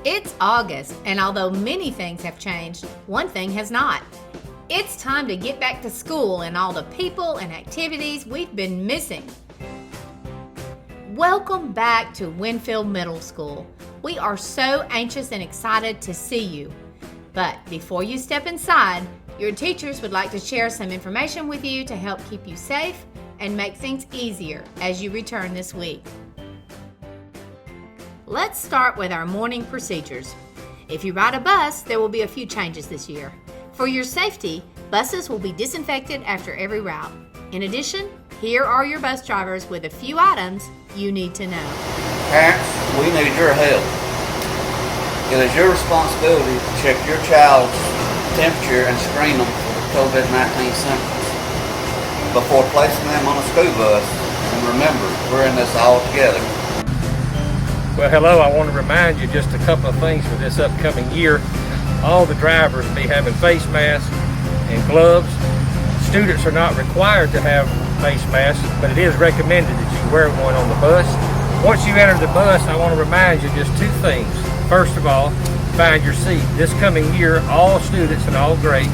It's August, and although many things have changed, one thing has not. It's time to get back to school and all the people and activities we've been missing. Welcome back to Winfield Middle School. We are so anxious and excited to see you. But before you step inside, your teachers would like to share some information with you to help keep you safe and make things easier as you return this week. Let's start with our morning procedures. If you ride a bus, there will be a few changes this year. For your safety, buses will be disinfected after every route. In addition, here are your bus drivers with a few items you need to know. Parents, we need your help. It is your responsibility to check your child's temperature and screen them for the COVID-19 symptoms before placing them on a school bus. And remember, we're in this all together. Well, hello, I want to remind you just a couple of things for this upcoming year. All the drivers will be having face masks and gloves. Students are not required to have face masks, but it is recommended that you wear one on the bus. Once you enter the bus, I want to remind you just two things. First of all, find your seat. This coming year, all students in all grades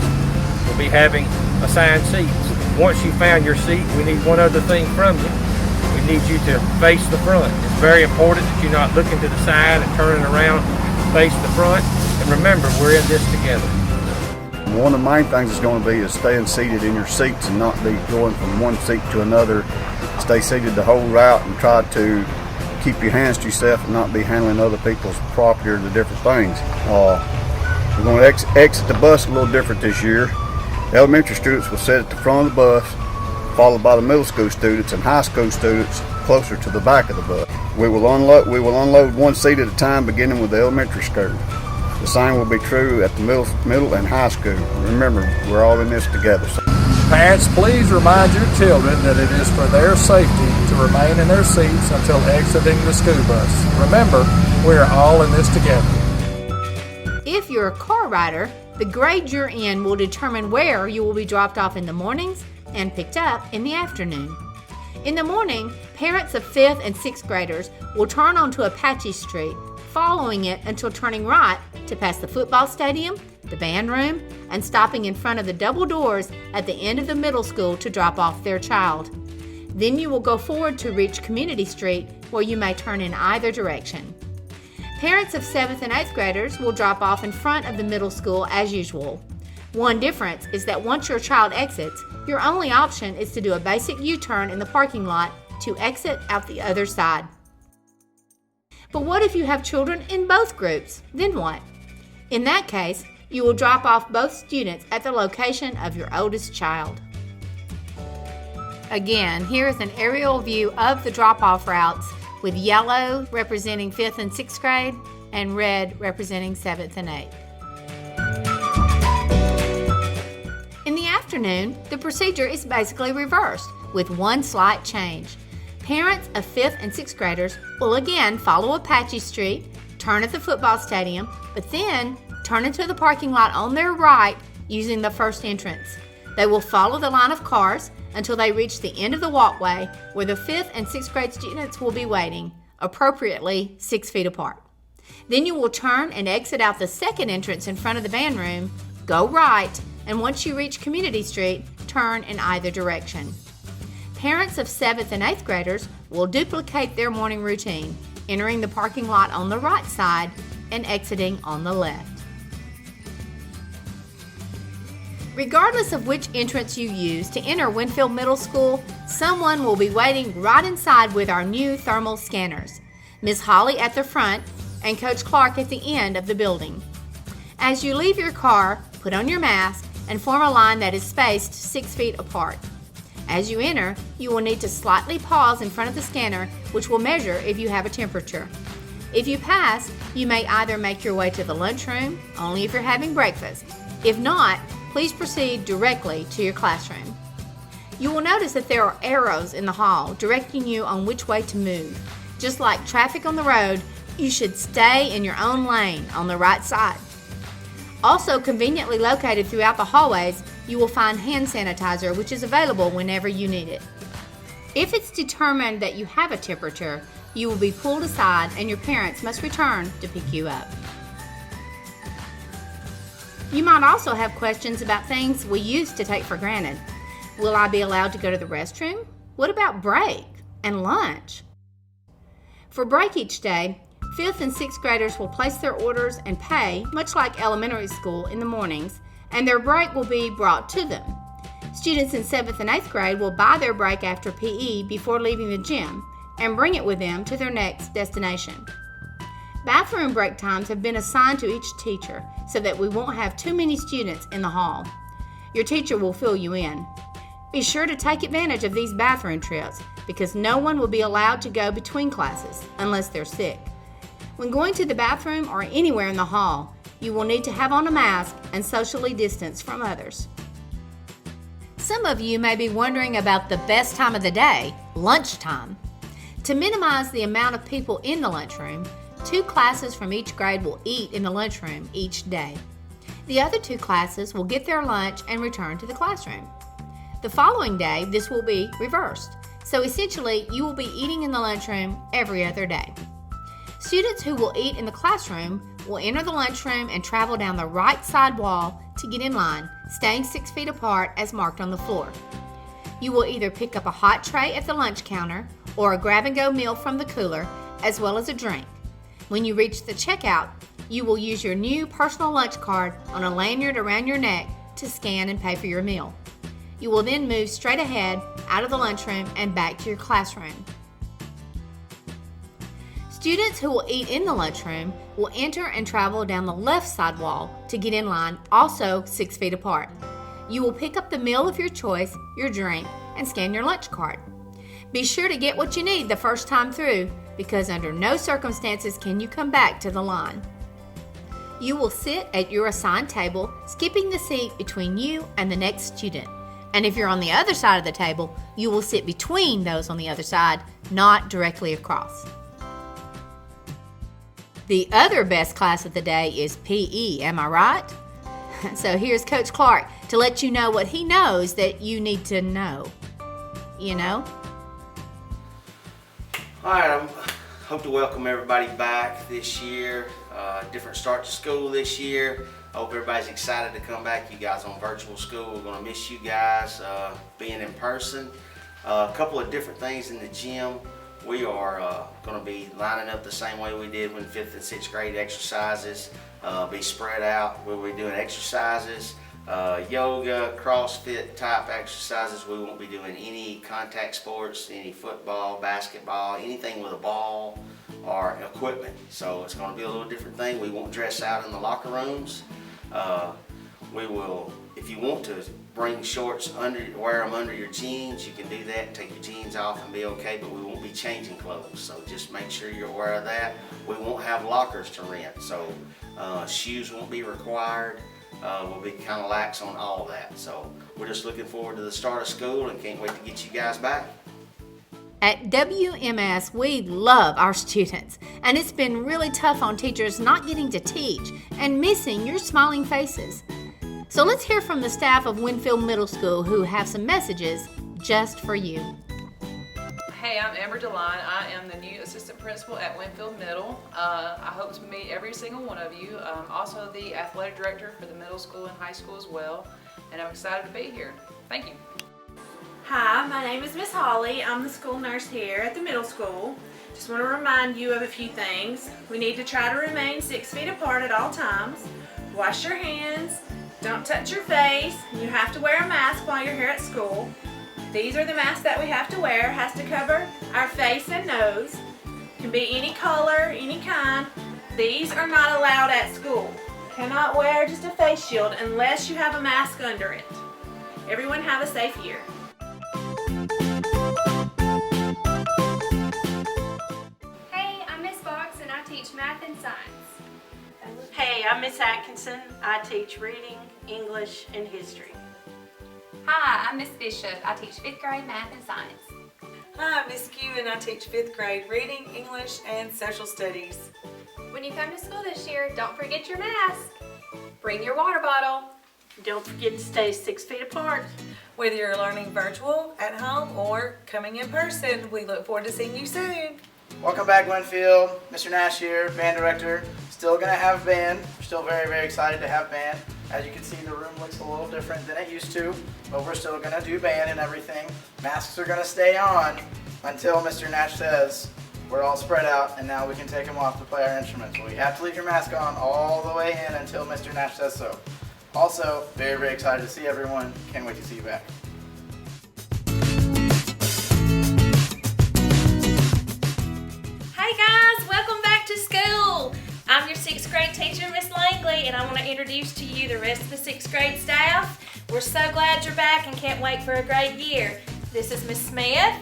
will be having assigned seats. Once you found your seat, we need one other thing from you. We need you to face the front. It's very important that you're not looking to the side and turning around, face the front. And remember, we're in this together. One of the main things is going to be is staying seated in your seats and not be going from one seat to another. Stay seated the whole route and try to keep your hands to yourself and not be handling other people's property or the different things. We're going to exit the bus a little different this year. Elementary students will sit at the front of the bus, followed by the middle school students and high school students closer to the back of the bus. We will unload one seat at a time, beginning with the elementary school. The same will be true at the middle and high school. Remember, we're all in this together. Parents, please remind your children that it is for their safety to remain in their seats until exiting the school bus. Remember, we are all in this together. If you're a car rider, the grade you're in will determine where you will be dropped off in the mornings and picked up in the afternoon. In the morning, parents of 5th and 6th graders will turn onto Apache Street, following it until turning right to pass the football stadium, the band room, and stopping in front of the double doors at the end of the middle school to drop off their child. Then you will go forward to reach Community Street, where you may turn in either direction. Parents of 7th and 8th graders will drop off in front of the middle school as usual. One difference is that once your child exits, your only option is to do a basic U-turn in the parking lot to exit out the other side. But what if you have children in both groups? Then what? In that case, you will drop off both students at the location of your oldest child. Again, here is an aerial view of the drop-off routes with yellow representing 5th and 6th grade and red representing 7th and 8th. In the afternoon, the procedure is basically reversed with one slight change. Parents of 5th and 6th graders will again follow Apache Street, turn at the football stadium, but then turn into the parking lot on their right using the first entrance. They will follow the line of cars until they reach the end of the walkway where the 5th and 6th grade students will be waiting, appropriately 6 feet apart. Then you will turn and exit out the second entrance in front of the band room, go right, and once you reach Community Street, turn in either direction. Parents of 7th and 8th graders will duplicate their morning routine, entering the parking lot on the right side and exiting on the left. Regardless of which entrance you use to enter Winfield Middle School, someone will be waiting right inside with our new thermal scanners. Ms. Holly at the front and Coach Clark at the end of the building. As you leave your car, put on your mask and form a line that is spaced 6 feet apart. As you enter, you will need to slightly pause in front of the scanner, which will measure if you have a temperature. If you pass, you may either make your way to the lunchroom, only if you're having breakfast. If not, please proceed directly to your classroom. You will notice that there are arrows in the hall directing you on which way to move. Just like traffic on the road, you should stay in your own lane on the right side. Also conveniently located throughout the hallways, you will find hand sanitizer, which is available whenever you need it. If it's determined that you have a temperature, you will be pulled aside and your parents must return to pick you up. You might also have questions about things we used to take for granted. Will I be allowed to go to the restroom? What about break and lunch? For break each day, 5th and 6th graders will place their orders and pay, much like elementary school, in the mornings, and their break will be brought to them. Students in 7th and 8th grade will buy their break after PE before leaving the gym and bring it with them to their next destination. Bathroom break times have been assigned to each teacher so that we won't have too many students in the hall. Your teacher will fill you in. Be sure to take advantage of these bathroom trips because no one will be allowed to go between classes unless they're sick. When going to the bathroom or anywhere in the hall, you will need to have on a mask and socially distance from others. Some of you may be wondering about the best time of the day, lunchtime. To minimize the amount of people in the lunchroom, 2 classes from each grade will eat in the lunchroom each day. The other 2 classes will get their lunch and return to the classroom. The following day, this will be reversed. So essentially, you will be eating in the lunchroom every other day. Students who will eat in the classroom will enter the lunchroom and travel down the right side wall to get in line, staying 6 feet apart as marked on the floor. You will either pick up a hot tray at the lunch counter or a grab-and-go meal from the cooler, as well as a drink. When you reach the checkout, you will use your new personal lunch card on a lanyard around your neck to scan and pay for your meal. You will then move straight ahead out of the lunchroom and back to your classroom. Students who will eat in the lunchroom will enter and travel down the left side wall to get in line, also 6 feet apart. You will pick up the meal of your choice, your drink, and scan your lunch card. Be sure to get what you need the first time through because under no circumstances can you come back to the line. You will sit at your assigned table, skipping the seat between you and the next student. And if you're on the other side of the table, you will sit between those on the other side, not directly across. The other best class of the day is PE, am I right? So here's Coach Clark to let you know what he knows that you need to know. You know? All right, I hope to welcome everybody back this year. Different start to school this year. I hope everybody's excited to come back. You guys on virtual school, we're gonna miss you guys being in person. A couple of different things in the gym. We are going to be lining up the same way we did when 5th and 6th grade exercises. Be spread out. We'll be doing exercises, yoga, CrossFit type exercises. We won't be doing any contact sports, any football, basketball, anything with a ball or equipment. So it's going to be a little different thing. We won't dress out in the locker rooms. We will, if you want to bring shorts under, wear them under your jeans, you can do that and take your jeans off and be okay, but we won't be changing clothes. So just make sure you're aware of that. We won't have lockers to rent, so shoes won't be required. We'll be kind of lax on all of that. So we're just looking forward to the start of school and can't wait to get you guys back. At WMS, we love our students, and it's been really tough on teachers not getting to teach and missing your smiling faces. So let's hear from the staff of Winfield Middle School who have some messages just for you. Hey, I'm Amber DeLine. I am the new assistant principal at Winfield Middle. I hope to meet every single one of you. I'm also the athletic director for the middle school and high school as well, and I'm excited to be here. Thank you. Hi, my name is Miss Holly. I'm the school nurse here at the middle school. Just want to remind you of a few things. We need to try to remain 6 feet apart at all times. Wash your hands. Don't touch your face. You have to wear a mask while you're here at school. These are the masks that we have to wear. It has to cover our face and nose. Can be any color, any kind. These are not allowed at school. Cannot wear just a face shield unless you have a mask under it. Everyone have a safe year. Hey, I'm Miss Fox and I teach math and science. Hey, I'm Miss Atkinson. I teach reading, English, and history. Hi, I'm Miss Bishop. I teach 5th grade math and science. Hi, I'm Miss Q and I teach 5th grade reading, English, and social studies. When you come to school this year, don't forget your mask. Bring your water bottle. Don't forget to stay 6 feet apart. Whether you're learning virtual, at home, or coming in person, we look forward to seeing you soon. Welcome back, Winfield. Mr. Nash here, band director. Still gonna have band. We're still very, very excited to have band. As you can see, the room looks a little different than it used to, but we're still going to do band and everything. Masks are going to stay on until Mr. Nash says we're all spread out and now we can take them off to play our instruments. But we have to leave your mask on all the way in until Mr. Nash says so. Also, very, very excited to see everyone. Can't wait to see you back. Hey guys, welcome back to school. I'm your 6th grade teacher, Miss Langley, and I want to introduce to you the rest of the 6th grade staff. We're so glad you're back and can't wait for a great year. This is Miss Smith,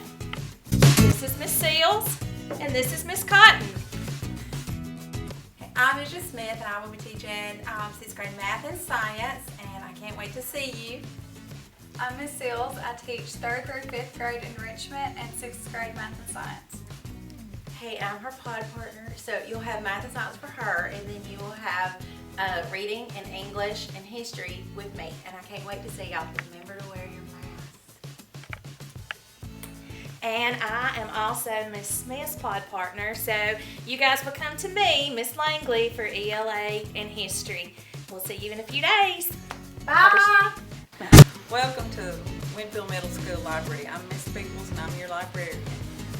this is Miss Seals, and this is Miss Cotton. I'm Mrs. Smith, and I will be teaching 6th grade math and science, and I can't wait to see you. I'm Miss Seals. I teach 3rd through 5th grade enrichment and 6th grade math and science. Hey, I'm her pod partner, so you'll have math and science for her, and then you will have reading and English and history with me, and I can't wait to see y'all. Remember to wear your mask. And I am also Miss Smith's pod partner, so you guys will come to me, Miss Langley, for ELA and history. We'll see you in a few days. Bye! Welcome to Winfield Middle School Library. I'm Miss Peoples and I'm your librarian.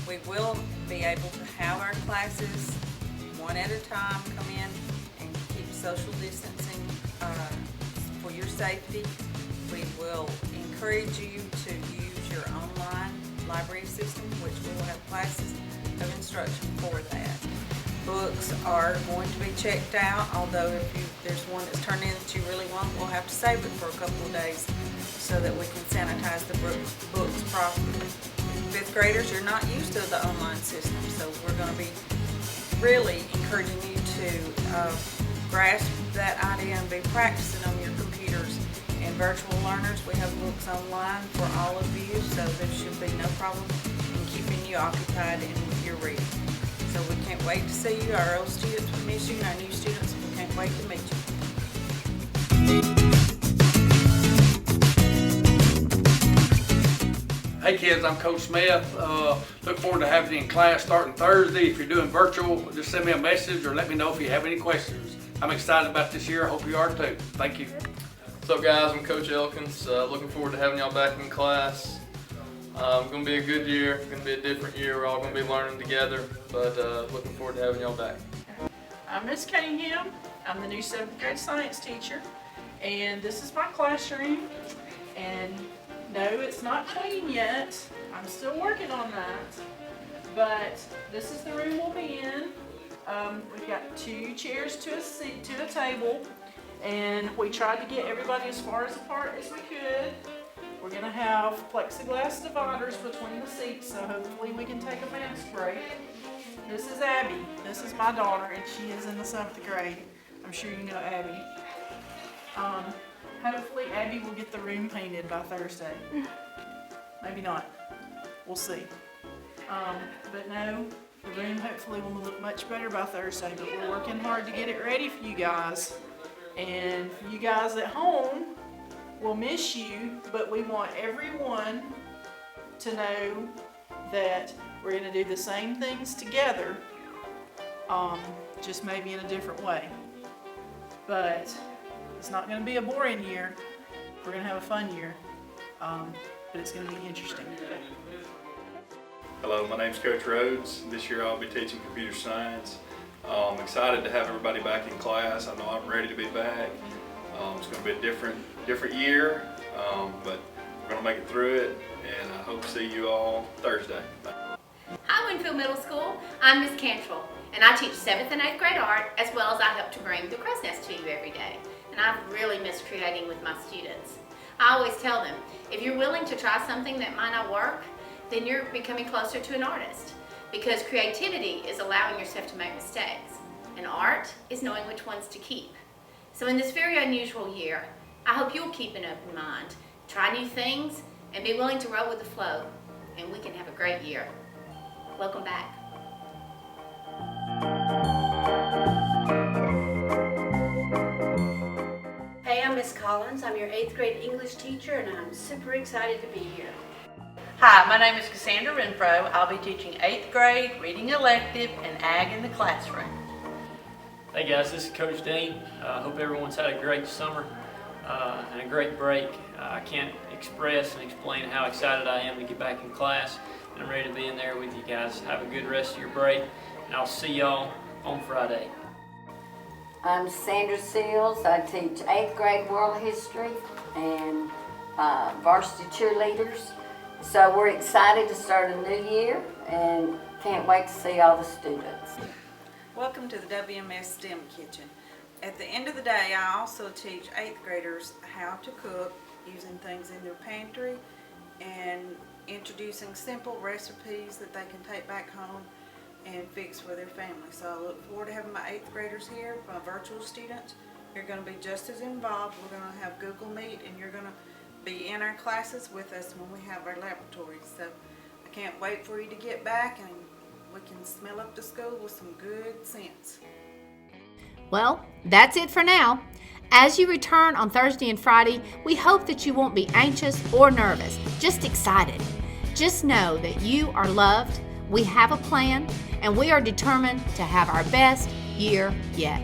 We will be able to have our classes one at a time, come in and keep social distancing for your safety. We will encourage you to use your online library system, which we will have classes of instruction for that. Books are going to be checked out, although if there's one that's turned in that you really want, we'll have to save it for a couple of days so that we can sanitize the books properly. 5th graders, you're not used to the online system, so we're going to be really encouraging you to grasp that idea and be practicing on your computers. And virtual learners, we have books online for all of you, so there should be no problem in keeping you occupied in your reading. So we can't wait to see you. Our old students will miss you, and our new students, we can't wait to meet you. Hey kids, I'm Coach Smith. Look forward to having you in class starting Thursday. If you're doing virtual, just send me a message or let me know if you have any questions. I'm excited about this year. I hope you are too. Thank you. What's up guys, I'm Coach Elkins. Looking forward to having y'all back in class. Going to be a good year, going to be a different year. We're all going to be learning together, but looking forward to having y'all back. I'm Miss Cunningham. I'm the new 7th grade science teacher, and this is my classroom. And no, it's not clean yet. I'm still working on that. But this is the room we'll be in. We've got 2 chairs to a table, and we tried to get everybody as far apart as we could. We're going to have plexiglass dividers between the seats, so hopefully we can take a mask break. This is Abby. This is my daughter, and she is in the 7th grade. I'm sure you know Abby. Hopefully Abby will get the room painted by Thursday. Maybe not. We'll see. But no, the room hopefully will look much better by Thursday, but we're working hard to get it ready for you guys. And for you guys at home, we'll miss you, but we want everyone to know that we're going to do the same things together, just maybe in a different way. But it's not going to be a boring year. We're going to have a fun year, but it's going to be interesting. Hello, my name's Coach Rhodes. This year I'll be teaching computer science. I'm excited to have everybody back in class. I know I'm ready to be back. It's going to be a different year, but we're going to make it through it, and I hope to see you all Thursday. Hi Winfield Middle School, I'm Miss Cantrell, and I teach 7th and 8th grade art, as well as I help to bring the crow's nest to you every day. And I've really missed creating with my students. I always tell them, if you're willing to try something that might not work, then you're becoming closer to an artist. Because creativity is allowing yourself to make mistakes, and art is knowing which ones to keep. So in this very unusual year, I hope you'll keep an open mind, try new things, and be willing to roll with the flow, and we can have a great year. Welcome back. Hey, I'm Miss Collins. I'm your 8th grade English teacher, and I'm super excited to be here. Hi, my name is Cassandra Renfro. I'll be teaching 8th grade, reading elective, and ag in the classroom. Hey guys, this is Coach Dean. I hope everyone's had a great summer. and a great break. I can't express and explain how excited I am to get back in class, and I'm ready to be in there with you guys. Have a good rest of your break, and I'll see y'all on Friday. I'm Sandra Seals. I teach 8th grade world history and varsity cheerleaders. So we're excited to start a new year and can't wait to see all the students. Welcome to the WMS STEM Kitchen. At the end of the day, I also teach 8th graders how to cook using things in their pantry and introducing simple recipes that they can take back home and fix for their family. So I look forward to having my 8th graders here, my virtual students. You're going to be just as involved. We're going to have Google Meet, and you're going to be in our classes with us when we have our laboratories. So I can't wait for you to get back and we can smell up the school with some good scents. Well, that's it for now. As you return on Thursday and Friday, we hope that you won't be anxious or nervous, just excited. Just know that you are loved, we have a plan, and we are determined to have our best year yet.